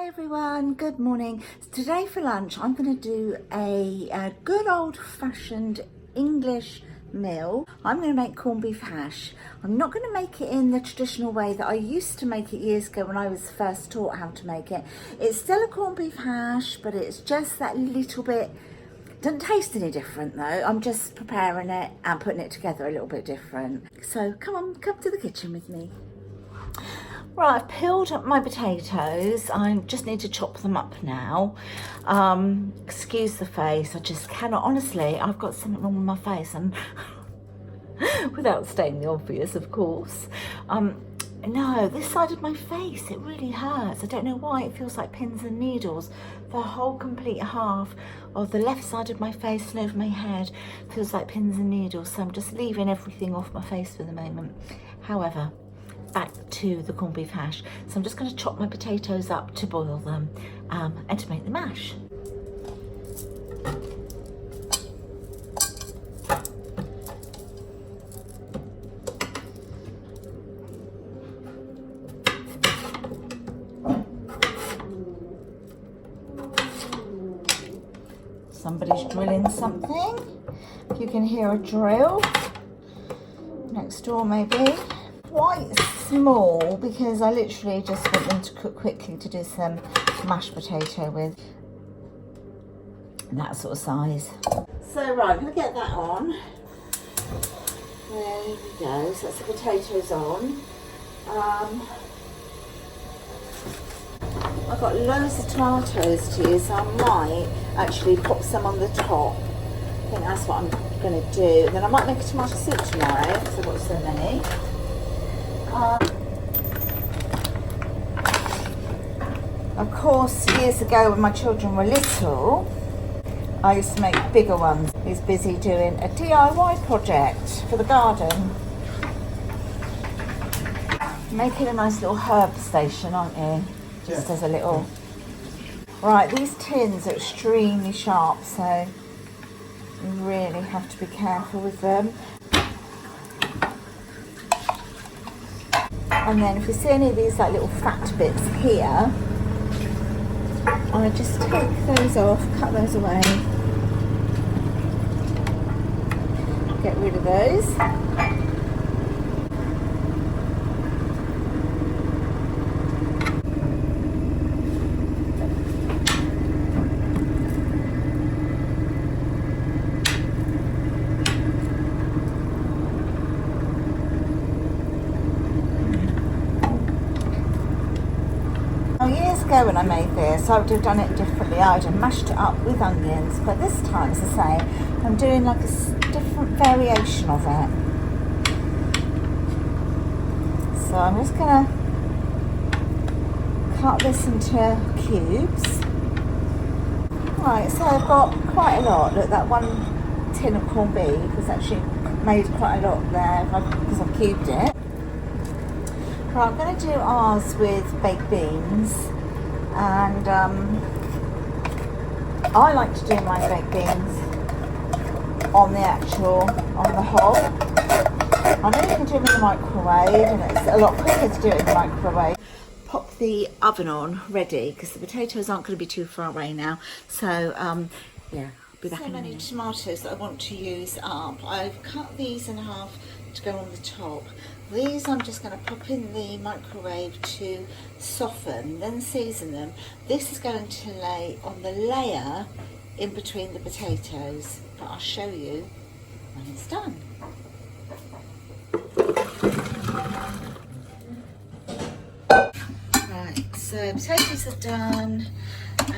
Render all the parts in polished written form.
Hi everyone, good morning. Today for lunch I'm going to do a good old-fashioned English meal. I'm going to make corned beef hash. I'm not going to make it in the traditional way that I used to make it years ago when I was first taught how to make it. It's still a corned beef hash, but it's just that little bit, doesn't taste any different though. I'm just preparing it and putting it together a little bit different. So come on, come to the kitchen with me. Right, I've peeled up my potatoes. I just need to chop them up now. Excuse the face, I just cannot, honestly, I've got something wrong with my face and without stating the obvious, of course. No, this side of my face, it really hurts. I don't know why, it feels like pins and needles. The whole complete half of the left side of my face and over my head feels like pins and needles. So I'm just leaving everything off my face for the moment. However, back to the corned beef hash. So I'm just going to chop my potatoes up to boil them and to make the mash. Somebody's drilling something. If you can hear a drill next door maybe. Quite small because I literally just want them to cook quickly to do some mashed potato with. And that sort of size. So right, I'm going to get that on. There we go, so that's the potatoes on. I've got loads of tomatoes to use, so I might actually pop some on the top. I think that's what I'm going to do. And then I might make a tomato soup tomorrow because I've got so many. Of course, years ago when my children were little, I used to make bigger ones. He's busy doing a DIY project for the garden. Making a nice little herb station, aren't you? Just as a little... Right, these tins are extremely sharp, so you really have to be careful with them. And then if you see any of these like little fat bits here, I just take those off, cut those away, get rid of those. Years ago when I made this, I would have done it differently. I would have mashed it up with onions, but this time, as I say, I'm doing like a different variation of it. So I'm just going to cut this into cubes. Right, so I've got quite a lot. Look, that one tin of corned beef has actually made quite a lot there because I've cubed it. Right, I'm going to do ours with baked beans, and I like to do my baked beans on the hob. I know you can do them in the microwave, and it's a lot quicker to do it in the microwave. Pop the oven on ready because the potatoes aren't going to be too far away now. So yeah, I'll be back in a minute. So many tomatoes that I want to use up. I've cut these in half to go on the top. These I'm just going to pop in the microwave to soften, then season them. This is going to lay on the layer in between the potatoes, but I'll show you when it's done. Right, so potatoes are done,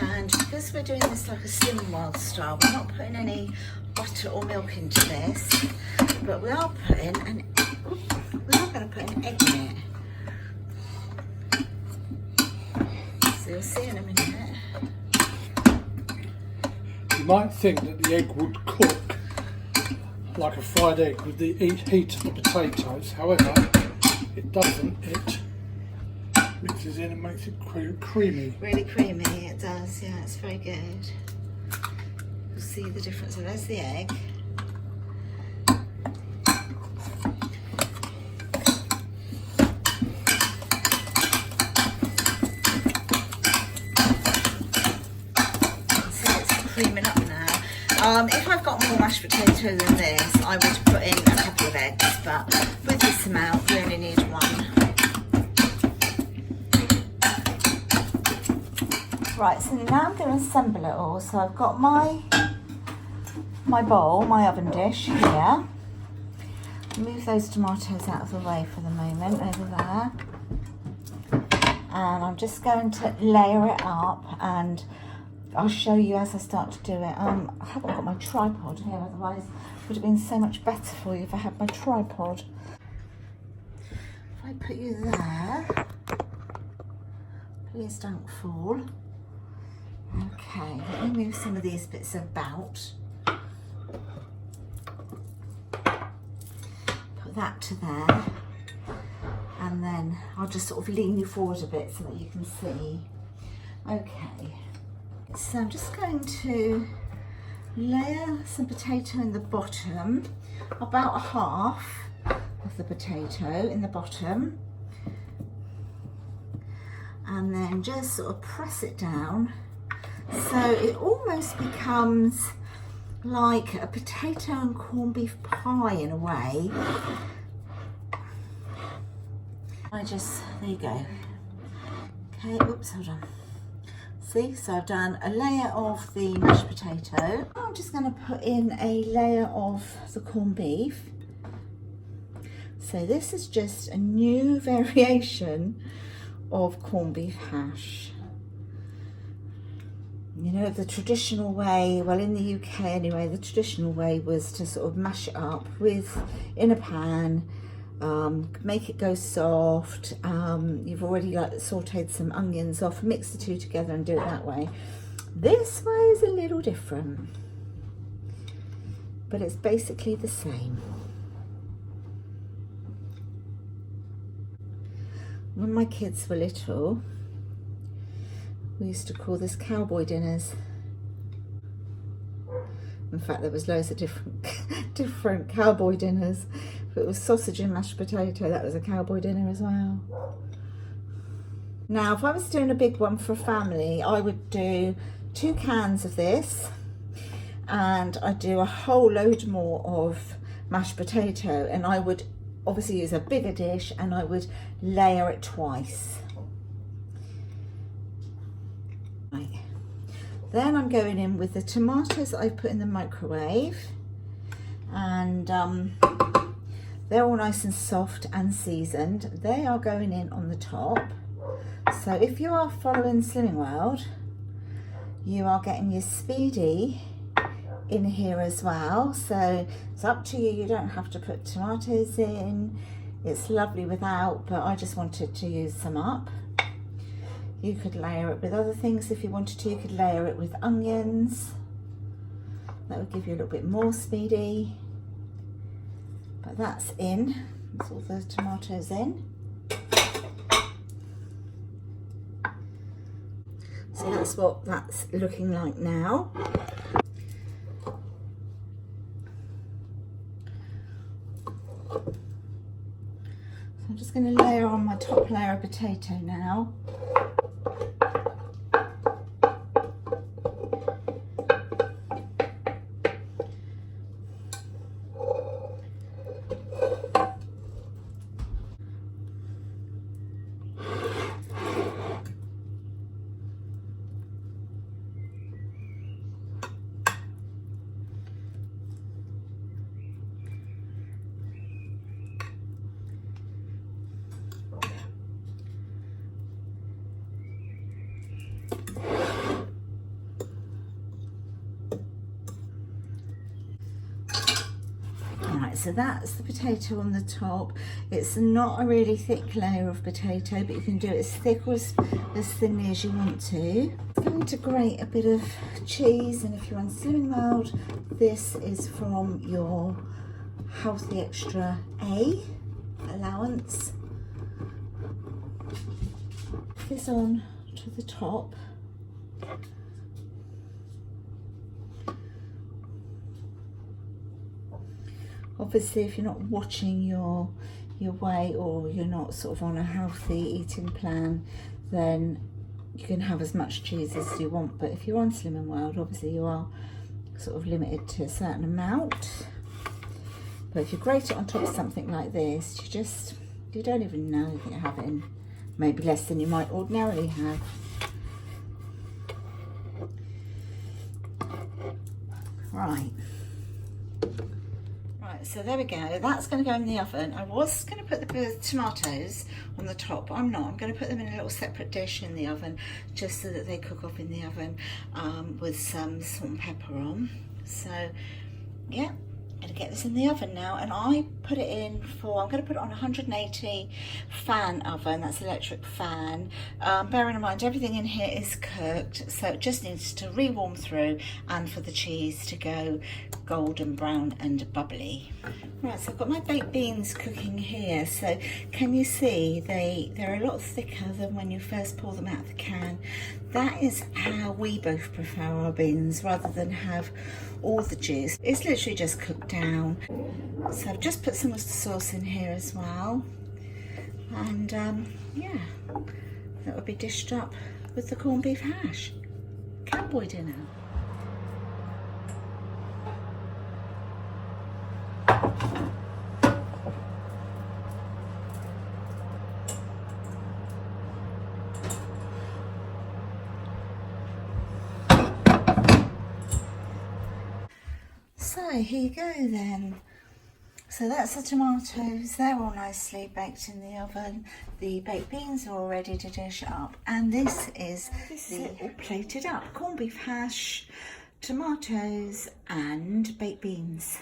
and because we're doing this like a Slim Wild style, we're not putting any butter or milk into this, but we are putting going to put an egg in it. So you'll see in a minute. You might think that the egg would cook like a fried egg with the heat of the potatoes. However, it doesn't. It mixes in and makes it creamy. Really creamy, it does. Yeah, it's very good. You'll see the difference. So there's the egg. If I've got more mashed potato than this, I would put in a couple of eggs, but with this amount, we only need one. Right, so now I'm going to assemble it all. So I've got my bowl, my oven dish here. Move those tomatoes out of the way for the moment, over there. And I'm just going to layer it up, and I'll show you as I start to do it. I haven't got my tripod here, otherwise it would have been so much better for you if I had my tripod. If I put you there, please don't fall. Okay, let me move some of these bits about. Put that to there, and then I'll just sort of lean you forward a bit so that you can see. Okay, so I'm just going to layer some potato in the bottom, about a half of the potato in the bottom, and then just sort of press it down so it almost becomes like a potato and corned beef pie in a way. There you go. Okay, oops, hold on. See, so I've done a layer of the mashed potato. I'm just going to put in a layer of the corned beef. So this is just a new variation of corned beef hash. You know, the traditional way, well in the UK anyway, the traditional way was to sort of mash it up in a pan, make it go soft. You've already like sauteed some onions off, mix the two together and do it that way. This way is a little different, but it's basically the same. When my kids were little, we used to call this cowboy dinners. In fact, there was loads of different cowboy dinners. If it was sausage and mashed potato, that was a cowboy dinner as well. Now, if I was doing a big one for a family, I would do 2 cans of this, and I'd do a whole load more of mashed potato, and I would obviously use a bigger dish, and I would layer it twice. Right. Then I'm going in with the tomatoes that I've put in the microwave, and they're all nice and soft and seasoned. They are going in on the top. So if you are following Slimming World, you are getting your speedy in here as well. So it's up to you, you don't have to put tomatoes in. It's lovely without, but I just wanted to use some up. You could layer it with other things if you wanted to. You could layer it with onions. That would give you a little bit more speedy. But that's in. That's all those tomatoes in. So that's what that's looking like now. So I'm just going to layer on my top layer of potato now. So that's the potato on the top. It's not a really thick layer of potato, but you can do it as thick or as thin as you want to. I'm going to grate a bit of cheese, and if you're on Slimming World, this is from your Healthy Extra A allowance. Put this on to the top. Obviously, if you're not watching your weight, or you're not sort of on a healthy eating plan, then you can have as much cheese as you want. But if you're on Slimming World, obviously you are sort of limited to a certain amount. But if you grate it on top of something like this, you don't even know if you're having maybe less than you might ordinarily have. Right. Right, so there we go. That's going to go in the oven. I was going to put the tomatoes on the top, but I'm not. I'm going to put them in a little separate dish in the oven, just so that they cook off in the oven with some salt and pepper on. So, yeah. I'm going to get this in the oven now, and I put it in for, I'm going to put it on 180 fan oven, that's electric fan. Bearing in mind everything in here is cooked, so it just needs to re-warm through and for the cheese to go golden brown and bubbly. Right, so I've got my baked beans cooking here. So can you see they're a lot thicker than when you first pull them out of the can. That is how we both prefer our beans, rather than have all the juice. It's literally just cooked down. So I've just put some of the sauce in here as well, and yeah, that would be dished up with the corned beef hash. Cowboy dinner. So here you go then. So that's the tomatoes, they're all nicely baked in the oven. The baked beans are all ready to dish up, and this is all plated up. Corned beef hash, tomatoes and baked beans.